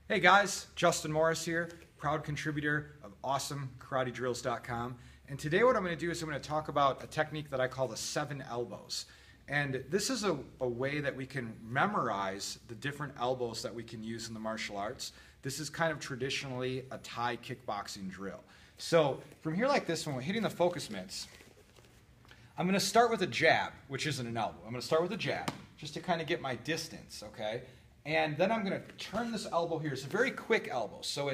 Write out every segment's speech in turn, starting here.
Hey guys, Justin Morris here, proud contributor of AwesomeKarateDrills.com. And today what I'm going to do is I'm going to talk about a technique that I call the 7 elbows. And this is a way that we can memorize the different elbows that we can use in the martial arts. This is kind of traditionally a Thai kickboxing drill. So from here like this, when we're hitting the focus mitts, I'm going to start with a jab, which isn't an elbow. I'm going to start with a jab, just to kind of get my distance, okay? And then I'm going to turn this elbow here. It's a very quick elbow, so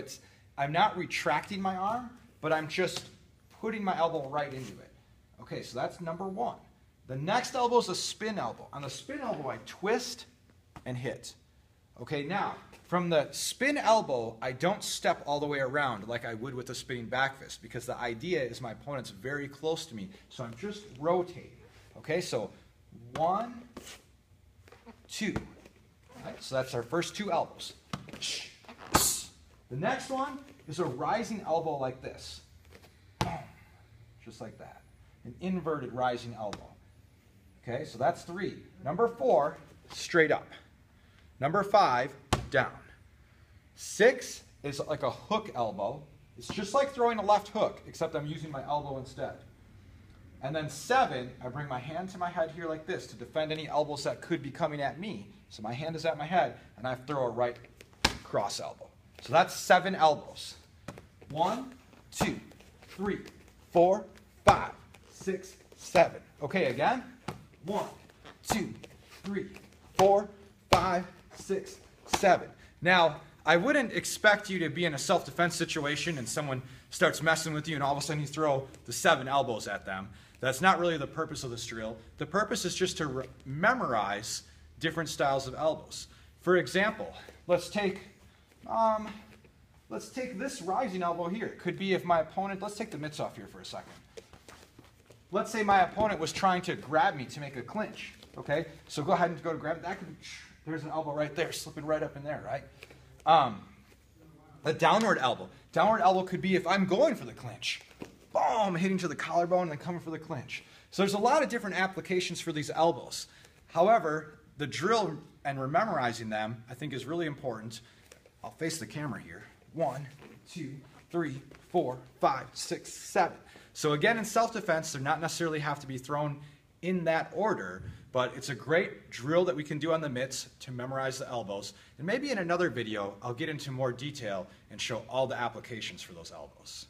I'm not retracting my arm, but I'm just putting my elbow right into it. Okay, so that's number 1. The next elbow is a spin elbow. On the spin elbow, I twist and hit. Okay, now, from the spin elbow, I don't step all the way around like I would with a spinning back fist, because the idea is my opponent's very close to me, so I'm just rotating. Okay, so 1, 2. Right, so that's our first 2 elbows. The next one is a rising elbow like this. Just like that. An inverted rising elbow. Okay, so that's 3. Number 4, straight up. Number 5, down. 6 is like a hook elbow. It's just like throwing a left hook, except I'm using my elbow instead. And then 7, I bring my hand to my head here like this to defend any elbows that could be coming at me. So my hand is at my head, and I throw a right cross elbow. So that's 7 elbows. 1, 2, 3, 4, 5, 6, 7. Okay, again. 1, 2, 3, 4, 5, 6, 7. Now, I wouldn't expect you to be in a self-defense situation and someone starts messing with you and all of a sudden you throw the 7 elbows at them. That's not really the purpose of this drill. The purpose is just to memorize different styles of elbows. For example, let's take this rising elbow here. It could be if my opponent, let's take the mitts off here for a second. Let's say my opponent was trying to grab me to make a clinch. Okay, so go ahead and go to grab that. There's an elbow right there, slipping right up in there, right? A downward elbow. Downward elbow could be if I'm going for the clinch. Boom, hitting to the collarbone and then coming for the clinch. So there's a lot of different applications for these elbows. However, the drill and memorizing them, I think, is really important. I'll face the camera here. 1, 2, 3, 4, 5, 6, 7. So again, in self-defense, they're not necessarily have to be thrown in that order, but it's a great drill that we can do on the mitts to memorize the elbows. And maybe in another video, I'll get into more detail and show all the applications for those elbows.